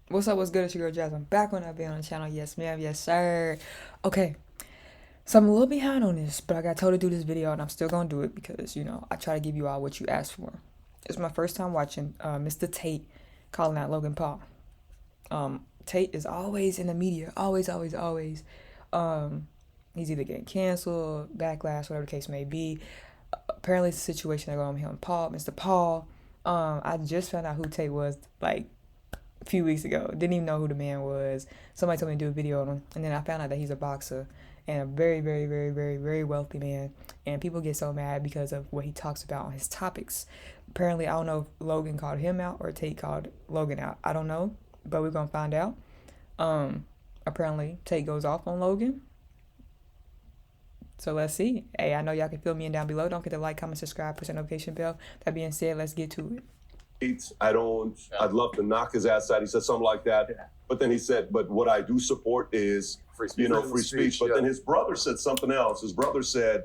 What's up? What's good? It's your girl Jasmine. Back on that video on the channel. Yes, ma'am. Yes, sir. Okay. So I'm a little behind on this, but I got told to do this video and I'm still going to do it because, I try to give you all what you asked for. It's my first time watching Mr. Tate calling out Logan Paul. Tate is always in the media. Always, always, always. He's either getting canceled, backlash, whatever the case may be. Apparently it's a situation that going on with him and Paul, Mr. Paul. I just found out who Tate was, like, few weeks ago. Didn't even know who the man was. Somebody told me to do a video on him, and then I found out that he's a boxer and a very, very, very, very, very wealthy man. And people get so mad because of what he talks about on his topics. Apparently, I don't know if Logan called him out or Tate called Logan out. I don't know, but we're gonna find out. Apparently, Tate goes off on Logan. So let's see. Hey, I know y'all can fill me in down below. Don't forget to like, comment, subscribe, push that notification bell. That being said, let's get to it. I'd love to knock his ass out. He said something like that. Yeah. But then he said, but what I do support is, free speech. But then his brother said something else. His brother said,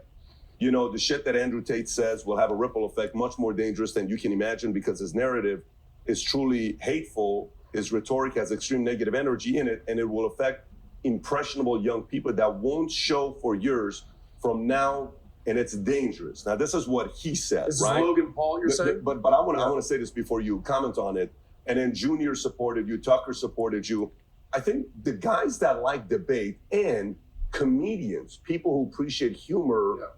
the shit that Andrew Tate says will have a ripple effect much more dangerous than you can imagine because his narrative is truly hateful. His rhetoric has extreme negative energy in it, and it will affect impressionable young people that won't show for years from now. And it's dangerous. Now, this is what he says, this right? Is Logan Paul, you're saying? But I want to say this before you comment on it. And then Junior supported you, Tucker supported you. I think the guys that like debate and comedians, people who appreciate humor,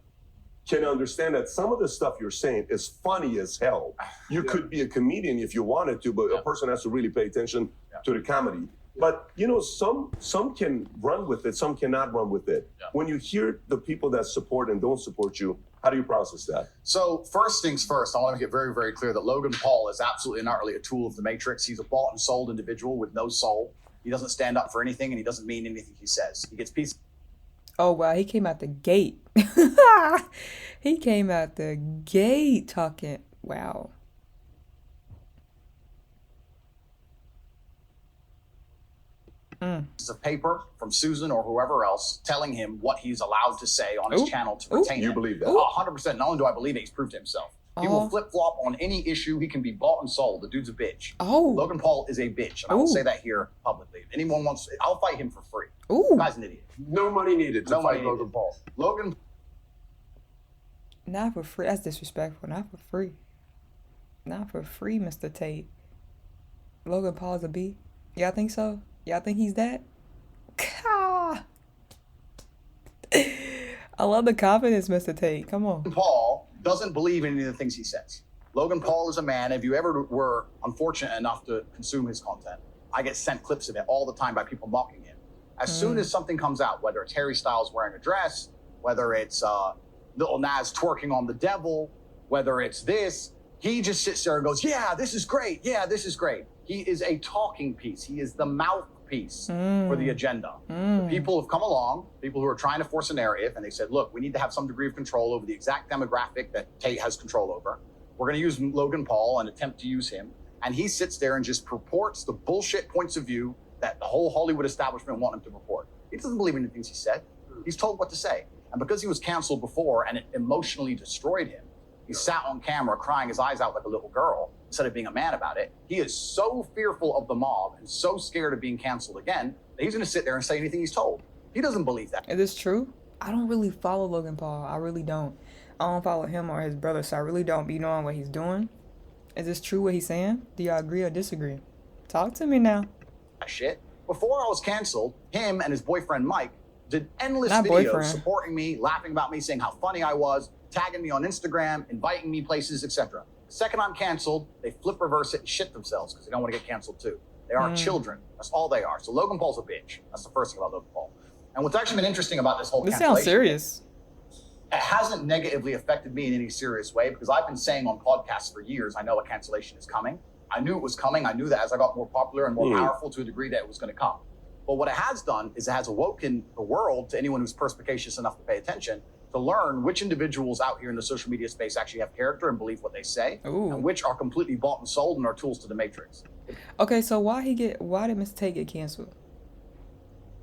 can understand that some of the stuff you're saying is funny as hell. You could be a comedian if you wanted to, but a person has to really pay attention to the comedy. But some can run with it, some cannot run with it. Yeah. When you hear the people that support and don't support you, how do you process that? So first things first, I want to make it very, very clear that Logan Paul is absolutely and utterly a tool of the Matrix. He's a bought and sold individual with no soul. He doesn't stand up for anything, and he doesn't mean anything he says. He gets pieces. Oh, wow. He came out the gate. He came out the gate talking. Wow. Of paper from Susan or whoever else telling him what he's allowed to say on his channel to retain You it. believe that? 100%. Not only do I believe it, he's proved it himself. He will flip-flop on any issue. He can be bought and sold. The dude's a bitch. Logan Paul is a bitch, and I will say that here publicly. If anyone wants, I'll fight him for free. The guy's an idiot. No money needed to fight Logan Paul. Logan. Not for free. That's disrespectful. Not for free. Not for free, Mr. Tate. Logan Paul's a B. Y'all think so? Y'all think he's that? I love the confidence, Mr. Tate. Come on. Paul doesn't believe in any of the things he says. Logan Paul is a man. If you ever were unfortunate enough to consume his content, I get sent clips of it all the time by people mocking him. As soon as something comes out, whether it's Harry Styles wearing a dress, whether it's Lil Nas twerking on the devil, whether it's this, he just sits there and goes, yeah, this is great. Yeah, this is great. He is a talking piece. He is the mouthpiece for the agenda. The people have come along, people who are trying to force a narrative, and they said, look, we need to have some degree of control over the exact demographic that Tate has control over. We're going to use Logan Paul and attempt to use him. And he sits there and just purports the bullshit points of view that the whole Hollywood establishment want him to report. He doesn't believe in the things he said. He's told what to say. And because he was canceled before and it emotionally destroyed him, he sat on camera crying his eyes out like a little girl instead of being a man about it. He is so fearful of the mob and so scared of being canceled again that he's going to sit there and say anything he's told. He doesn't believe that. Is this true? I don't really follow Logan Paul. I really don't. I don't follow him or his brother, so I really don't be knowing what he's doing. Is this true what he's saying? Do y'all agree or disagree? Talk to me now. Shit. Before I was canceled, him and his boyfriend Mike did endless videos supporting me, laughing about me, saying how funny I was, tagging me on Instagram, inviting me places, etc. The second I'm canceled, they flip reverse it and shit themselves because they don't want to get canceled too. They are children. That's all they are. So Logan Paul's a bitch. That's the first thing about Logan Paul. And what's actually been interesting about this whole cancellation, sounds serious. It hasn't negatively affected me in any serious way because I've been saying on podcasts for years, I know a cancellation is coming. I knew it was coming. I knew that as I got more popular and more powerful to a degree that it was going to come. But what it has done is it has awoken the world, to anyone who's perspicacious enough to pay attention, to learn which individuals out here in the social media space actually have character and believe what they say, and which are completely bought and sold and are tools to the Matrix. Okay, so why did Mr. Tate get canceled?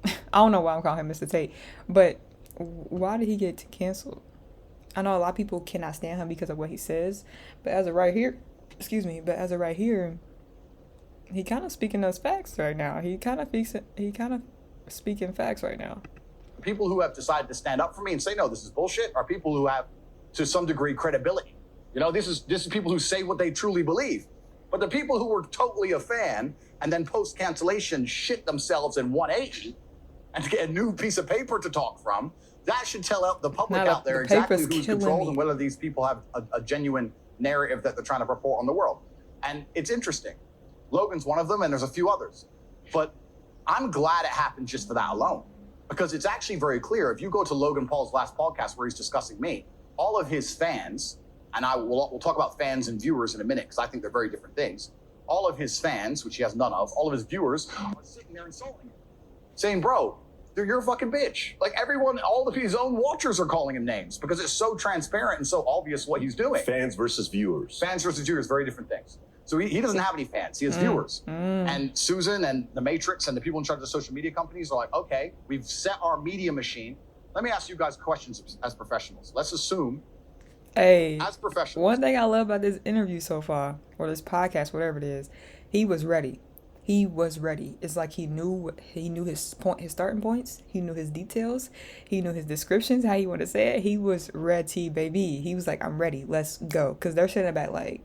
I don't know why I'm calling him Mr. Tate, but why did he get canceled? I know a lot of people cannot stand him because of what he says, but as of right here, He kind of speaking those facts right now. He kind of speaking facts right now. People who have decided to stand up for me and say, no, this is bullshit, are people who have, to some degree, credibility. You know, this is people who say what they truly believe. But the people who were totally a fan and then post-cancellation shit themselves in 180 and to get a new piece of paper to talk from, that should tell out the public out there exactly who's controlled and whether these people have a genuine narrative that they're trying to report on the world. And it's interesting. Logan's one of them, and there's a few others. But I'm glad it happened just for that alone, because it's actually very clear. If you go to Logan Paul's last podcast where he's discussing me, all of his fans, and we'll talk about fans and viewers in a minute because I think they're very different things. All of his fans, which he has none of, all of his viewers are sitting there insulting him, saying, bro, you're a fucking bitch. Like everyone, all of his own watchers are calling him names because it's so transparent and so obvious what he's doing. Fans versus viewers. Fans versus viewers, very different things. So he doesn't have any fans. He has viewers. And Susan and the Matrix and the people in charge of social media companies are like, okay, we've set our media machine. Let me ask you guys questions as professionals. Let's assume, as professionals. One thing I love about this interview so far, or this podcast, whatever it is, he was ready. He was ready. It's like he knew his starting points. He knew his details. He knew his descriptions, how you want to say it. He was ready, baby. He was like, I'm ready. Let's go. Because they're sitting back like,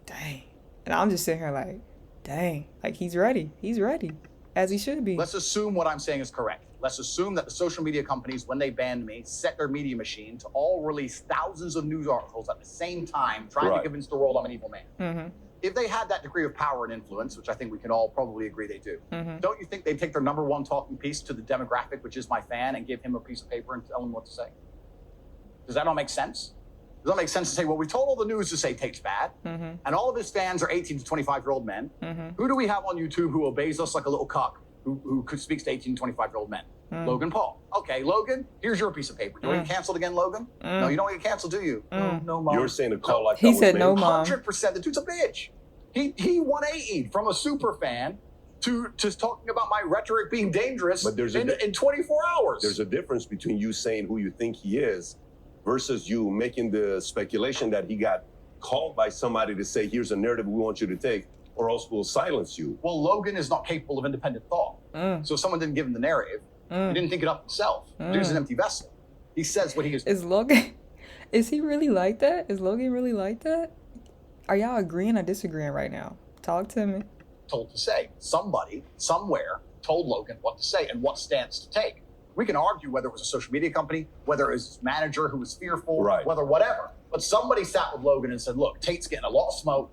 dang. And I'm just sitting here like, dang. Like, he's ready. He's ready. As he should be. Let's assume what I'm saying is correct. Let's assume that the social media companies, when they banned me, set their media machine to all release thousands of news articles at the same time, trying to convince the world I'm an evil man. Mm-hmm. If they had that degree of power and influence, which I think we can all probably agree they do, don't you think they'd take their number one talking piece to the demographic, which is my fan, and give him a piece of paper and tell him what to say? Does that not make sense? Does that make sense to say, well, we told all the news to say Tate's bad, and all of his fans are 18 to 25-year-old men. Who do we have on YouTube who obeys us like a little cock, who speaks to 18 to 25-year-old men? Logan Paul. Okay, Logan, here's your piece of paper. Do you want to get canceled again, Logan? No, you don't get canceled, do you? No, Mom. You're saying a call like he that was said made. no, Mom. 100%. The dude's a bitch. He 180'd from a super fan to talking about my rhetoric being dangerous in 24 hours. There's a difference between you saying who you think he is versus you making the speculation that he got called by somebody to say, here's a narrative we want you to take, or else we'll silence you. Well, Logan is not capable of independent thought. So if someone didn't give him the narrative, he didn't think it up himself. Dude's an empty vessel. He says what he is. Is he really like that? Is Logan really like that? Are y'all agreeing or disagreeing right now? Talk to me. Told to say. Somebody, somewhere, told Logan what to say and what stance to take. We can argue whether it was a social media company, whether it was his manager who was fearful, whether whatever. But somebody sat with Logan and said, look, Tate's getting a lot of smoke.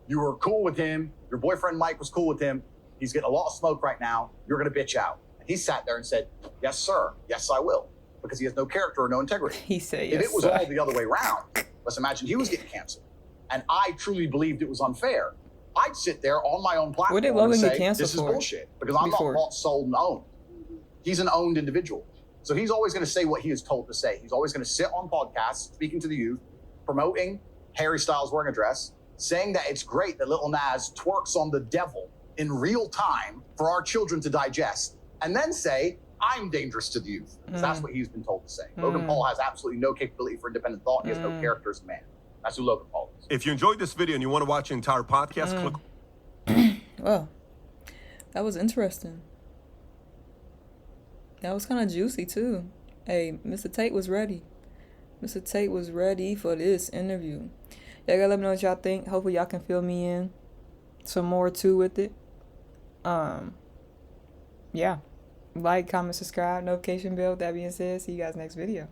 You were cool with him. Your boyfriend Mike was cool with him. He's getting a lot of smoke right now. You're going to bitch out. And he sat there and said, yes, sir. Yes, I will. Because he has no character or no integrity. He said, yes, if it was all the other way around, let's imagine he was getting canceled. And I truly believed it was unfair. I'd sit there on my own platform and say, this is bullshit. Because I'm not bought, sold, and owned. He's an owned individual. So he's always going to say what he is told to say. He's always going to sit on podcasts, speaking to the youth, promoting Harry Styles wearing a dress, saying that it's great that Lil Nas twerks on the devil in real time for our children to digest, and then say, I'm dangerous to the youth. Because that's what he's been told to say. Logan Paul has absolutely no capability for independent thought. He has no character as a man. That's who Logan Paul is. If you enjoyed this video and you want to watch the entire podcast, click. Well, that was interesting. That was kind of juicy, too. Hey, Mr. Tate was ready. Mr. Tate was ready for this interview. Y'all gotta let me know what y'all think. Hopefully y'all can fill me in some more, too, with it. Yeah. Like, comment, subscribe, notification bell. That being said, see you guys next video.